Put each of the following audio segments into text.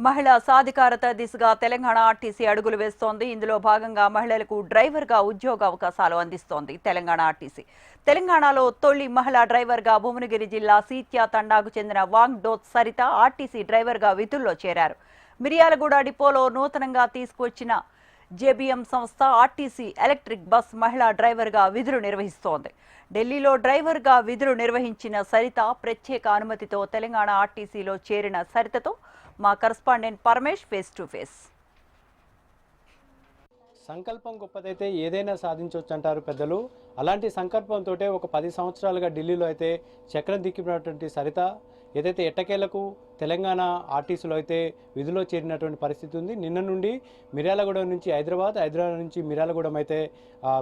మహిళా సాధికారత దిశగా తెలంగాణ ఆర్టీసీ అడుగులు వేస్తోంది. ఇందులో భాగంగా మహిళలకు డ్రైవర్గా ఉద్యోగ అవకాశాలు అందిస్తోంది తెలంగాణ ఆర్టీసీ. తెలంగాణలో తొలి మహిళా డ్రైవర్గా భువనగిరి జిల్లా సీత్యా తండాకు చెందిన వాంగ్డోత్ సరిత ఆర్టీసీ డ్రైవర్గా విధుల్లో చేరారు. మిర్యాలగూడ డిపోలో నూతనంగా తీసుకువచ్చిన జేబీఎం సంస్థ ఆర్టీసీ ఎలక్ట్రిక్ బస్ మహిళా డ్రైవర్గా విధులు నిర్వహిస్తోంది. ఢిల్లీలో డ్రైవర్గా విధులు నిర్వహించిన సరిత ప్రత్యేక అనుమతితో తెలంగాణ ఆర్టీసీలో చేరిన సరితతో మా correspondent Paramesh face to face. సంకల్పం గొప్పదైతే ఏదైనా సాధించవచ్చు అంటారు పెద్దలు. అలాంటి సంకల్పంతో ఒక 10 సంవత్సరాలుగా ఢిల్లీలో అయితే చక్రం దిక్కినటువంటి సరిత ఏదైతే ఎట్టకేలకు తెలంగాణ ఆర్టీసీలో అయితే విధుల్లో చేరినటువంటి పరిస్థితి ఉంది. నిన్న నుండి మిర్యాలగూడెం నుంచి హైదరాబాద్ నుంచి మిర్యాలగూడెం అయితే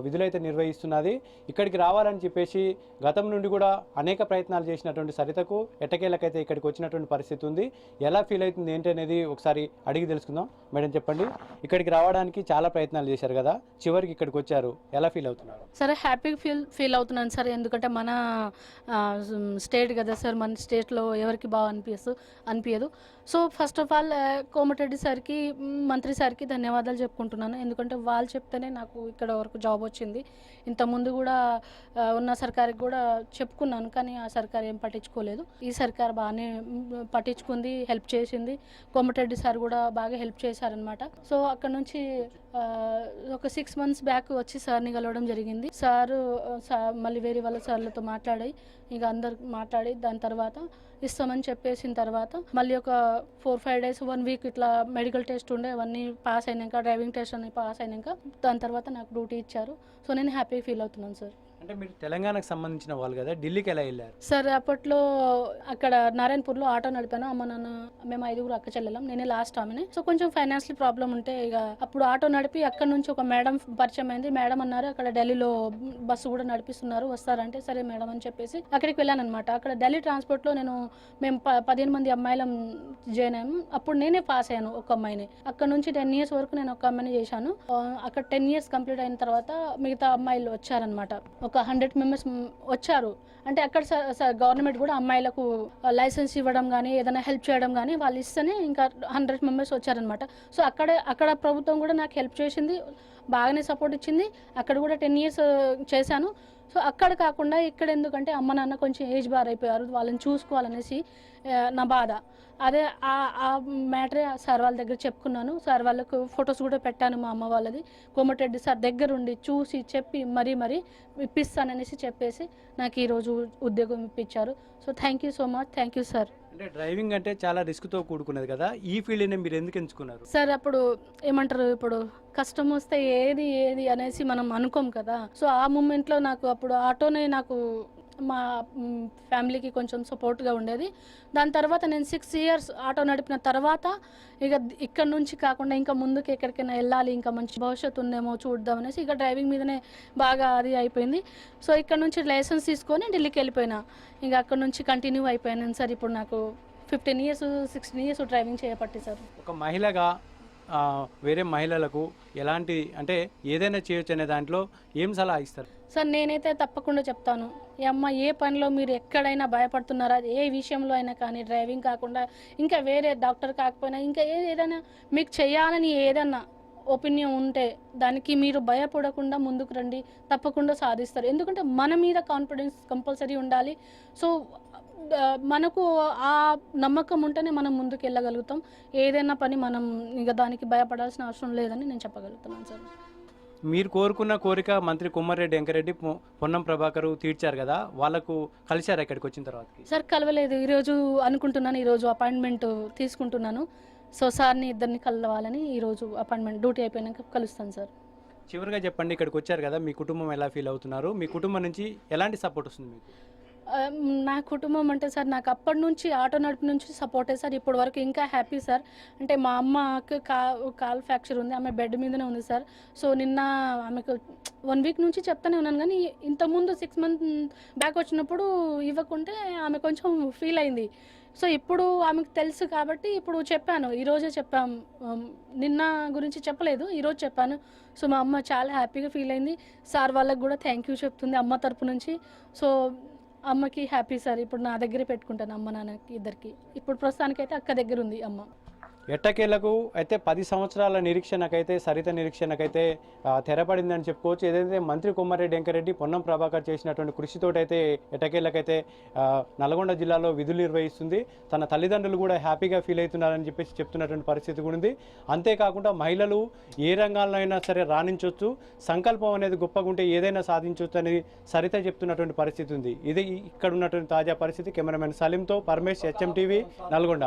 విధులైతే నిర్వహిస్తున్నది. ఇక్కడికి రావాలని చెప్పేసి గతం నుండి కూడా అనేక ప్రయత్నాలు చేసినటువంటి సరితకు ఎట్టకేలకైతే ఇక్కడికి వచ్చినటువంటి పరిస్థితి ఉంది. ఎలా ఫీల్ అవుతుంది ఏంటి అనేది ఒకసారి అడిగి తెలుసుకుందాం. మేడం చెప్పండి, ఇక్కడికి రావడానికి చాలా ప్రయత్నాలు చేశారు కదా, చివరికి ఇక్కడికి వచ్చారు, ఎలా ఫీల్ అవుతున్నారు? సరే, హ్యాపీ ఫీల్ అవుతున్నాను సార్. ఎందుకంటే మన స్టేట్ కదా సార్, మన స్టేట్లో ఎవరికి బాగా అనిపించదు. So first of all Komatireddy సార్కి, మంత్రి సార్కి ధన్యవాదాలు చెప్పుకుంటున్నాను. ఎందుకంటే వాళ్ళు చెప్తేనే నాకు ఇక్కడ వరకు జాబ్ వచ్చింది. ఇంతకుముందు కూడా ఉన్న సర్కార్కి కూడా చెప్పుకున్నాను, కానీ ఆ సర్కార్ ఏం పట్టించుకోలేదు. ఈ సర్కార్ బాగానే పట్టించుకుంది, హెల్ప్ చేసింది. కోమటిరెడ్డి సార్ కూడా బాగా హెల్ప్ చేశారనమాట. సో అక్కడ నుంచి ఒక 6 months బ్యాక్ వచ్చి సార్ని కలవడం జరిగింది. సార్ మళ్ళీ వేరే వాళ్ళ సార్లతో మాట్లాడి, ఇక అందరు మాట్లాడి దాని తర్వాత ఇస్తామని చెప్పేసిన తర్వాత మళ్ళీ ఒక 4-5 days 1 week ఇట్లా మెడికల్ టెస్ట్ ఉండే, అవన్నీ పాస్ అయినాక, డ్రైవింగ్ టెస్ట్ అన్ని పాస్ అయినాక దాని తర్వాత నాకు డ్యూటీ ఇచ్చారు. సో నేను హ్యాపీ ఫీల్ అవుతున్నాను సార్. అంటే మీరు తెలంగాణకు సంబంధించిన వాళ్ళు కదా, ఢిల్లీకి ఎలా వెళ్ళారు? సార్ అప్పట్లో అక్కడ నారాయణపూర్లో ఆటో నడిపాను. అమ్మ నాన్న మేము 5 అక్క చెల్లెలం, నేనే లాస్ట్ ఆమెనే. సో కొంచెం ఫైనాన్షియల్ ప్రాబ్లం ఉంటే ఇక అప్పుడు ఆటో నడిపి అక్కడ నుంచి ఒక మేడం పరిచయం అయింది. మేడం అన్నారు అక్కడ ఢిల్లీలో బస్సు కూడా నడిపిస్తున్నారు, వస్తారంటే సరే మేడం అని చెప్పేసి అక్కడికి వెళ్ళాను అనమాట. అక్కడ ఢిల్లీ ట్రాన్స్పోర్ట్లో మేము 15 మంది అమ్మాయిలం జాయిన్ అయ్యాము. అప్పుడు నేనే పాస్ అయ్యాను ఒక అమ్మాయిని. అక్కడ నుంచి 10 years వరకు నేను ఒక అమ్మాయిని చేశాను. అక్కడ 10 years కంప్లీట్ అయిన తర్వాత మిగతా అమ్మాయిలు వచ్చారనమాట. ఒక 100 members వచ్చారు. అంటే అక్కడ గవర్నమెంట్ కూడా అమ్మాయిలకు లైసెన్స్ ఇవ్వడం కానీ, ఏదైనా హెల్ప్ చేయడం కానీ వాళ్ళు ఇస్తేనే ఇంకా 100 members వచ్చారనమాట. సో అక్కడ ప్రభుత్వం కూడా నాకు హెల్ప్ చేసింది, బాగానే సపోర్ట్ ఇచ్చింది. అక్కడ కూడా 10 years చేశాను. సో అక్కడ కాకుండా ఇక్కడ ఎందుకంటే అమ్మ నాన్న కొంచెం ఏజ్ బార్ అయిపోయారు, వాళ్ళని చూసుకోవాలనేసి నా బాధ. అదే ఆ మ్యాటరే సార్ వాళ్ళ దగ్గర చెప్పుకున్నాను. సార్ వాళ్ళకు ఫొటోస్ కూడా పెట్టాను మా అమ్మ వాళ్ళది. కోమటిరెడ్డి సార్ దగ్గరుండి చూసి చెప్పి మరీ ఇప్పిస్తాననేసి చెప్పేసి నాకు ఈరోజు ఉద్యోగం ఇప్పించారు. So thank you so much, thank you sir. అంటే డ్రైవింగ్ అంటే చాలా రిస్క్తో కూడుకున్నది కదా, ఈ ఫీల్డ్ని మీరు ఎందుకు ఎంచుకున్నారు? సార్ అప్పుడు ఏమంటారు, ఇప్పుడు కష్టం వస్తే ఏది అనేసి మనం అనుకోం కదా. సో ఆ మూమెంట్లో నాకు అప్పుడు ఆటోనే నాకు మా ఫ్యామిలీకి కొంచెం సపోర్ట్గా ఉండేది. దాని తర్వాత నేను 6 years ఆటో నడిపిన తర్వాత ఇక ఇక్కడ నుంచి కాకుండా ఇంకా ముందుకు ఎక్కడికైనా వెళ్ళాలి, ఇంకా మంచి భవిష్యత్తు ఉందేమో చూద్దాం అనేసి ఇక డ్రైవింగ్ మీదనే బాగా అది అయిపోయింది. సో ఇక్కడ నుంచి లైసెన్స్ తీసుకొని ఢిల్లీకి వెళ్ళిపోయినా. ఇంకా అక్కడ నుంచి కంటిన్యూ అయిపోయాను సార్. ఇప్పుడు నాకు 15 years 16 years డ్రైవింగ్ చేయబట్టి సార్. ఒక మహిళగా వేరే మహిళలకు ఎలాంటి, అంటే ఏదైనా చేయొచ్చు అనే దాంట్లో ఏం సలహా ఇస్తారు? సార్ నేనైతే తప్పకుండా చెప్తాను, ఈ అమ్మ ఏ పనిలో మీరు ఎక్కడైనా భయపడుతున్నారా, ఏ విషయంలో అయినా కానీ, డ్రైవింగ్ కాకుండా ఇంకా వేరే డాక్టర్ కాకపోయినా ఇంకా ఏదైనా మీకు చేయాలని ఏదన్నా ఒపీనియన్ ఉంటే దానికి మీరు భయపడకుండా ముందుకు రండి, తప్పకుండా సాధిస్తారు. ఎందుకంటే మన మీద కాన్ఫిడెన్స్ కంపల్సరీ ఉండాలి. సో మనకు ఆ నమ్మకం ఉంటేనే మనం ముందుకు వెళ్ళగలుగుతాం. ఏదైనా పని మనం ఇంకా దానికి భయపడాల్సిన అవసరం లేదని నేను చెప్పగలుగుతున్నాను సార్. మీరు కోరుకున్న కోరిక మంత్రి కొమరెడ్డి వెంకరెడ్డి, పొన్నం ప్రభాకర్ తీర్చారు కదా, వాళ్ళకు కలిశారు ఇక్కడికి వచ్చిన తర్వాత? సార్ కలవలేదు, ఈరోజు అనుకుంటున్నాను, ఈరోజు అపాయింట్మెంట్ తీసుకుంటున్నాను. సో సార్ని ఇద్దరిని కలవాలని ఈరోజు అపాయింట్మెంట్ డ్యూటీ అయిపోయినాక కలుస్తాను సార్. చివరిగా చెప్పండి, ఇక్కడికి వచ్చారు కదా, మీ కుటుంబం ఎలా ఫీల్ అవుతున్నారు? మీ కుటుంబం నుంచి ఎలాంటి సపోర్ట్ వస్తుంది మీకు? నా కుటుంబం అంటే సార్ నాకు అప్పటి నుంచి ఆటో నడిపి నుంచి సపోర్టే సార్. ఇప్పటి వరకు ఇంకా హ్యాపీ సార్. అంటే మా అమ్మకి కాల్ ఫ్రాక్చర్ ఉంది, ఆమె బెడ్ మీదనే ఉంది సార్. సో నిన్న ఆమెకు 1 week నుంచి చెప్తానే ఉన్నాను, కానీ ఇంతకుముందు 6 months బ్యాక్ వచ్చినప్పుడు ఇవ్వకుంటే ఆమె కొంచెం ఫీల్ అయింది. సో ఇప్పుడు ఆమెకు తెలుసు కాబట్టి ఇప్పుడు చెప్పాను, ఈరోజే చెప్పాము. నిన్న గురించి చెప్పలేదు, ఈరోజు చెప్పాను. సో మా అమ్మ చాలా హ్యాపీగా ఫీల్ అయింది. సార్ వాళ్ళకి కూడా థ్యాంక్ యూ చెప్తుంది అమ్మ తరపు నుంచి. సో అమ్మకి హ్యాపీ సార్. ఇప్పుడు నా దగ్గరే పెట్టుకుంటాను అమ్మ నాన్నకి ఇద్దరికి. ఇప్పుడు ప్రస్తుతానికైతే అక్క దగ్గర ఉంది అమ్మ. ఎట్టకేలకు అయితే 10 సంవత్సరాల నిరీక్షణకైతే సరిత నిరీక్షణకైతే తెరపడిందని చెప్పుకోవచ్చు. ఏదైతే మంత్రి కొమ్మారెడ్డి వెంకరెడ్డి పొన్నం ప్రభాకర్ చేసినటువంటి కృషితోటైతే ఎట్టకేళ్ళకైతే నల్గొండ జిల్లాలో విధులు నిర్వహిస్తుంది. తన తల్లిదండ్రులు కూడా హ్యాపీగా ఫీల్ అవుతున్నారని చెప్పేసి చెప్తున్నటువంటి పరిస్థితి కూడా ఉంది. అంతేకాకుండా మహిళలు ఏ రంగాల్లో సరే రాణించవచ్చు, సంకల్పం అనేది గొప్పగుంటే ఏదైనా సాధించవచ్చు అని సరిత చెప్తున్నటువంటి పరిస్థితి ఉంది. ఇది ఇక్కడ ఉన్నటువంటి తాజా పరిస్థితి. కెమెరామెన్ సలీంతో పరమేష్, HM టీవీ, నల్గొండ.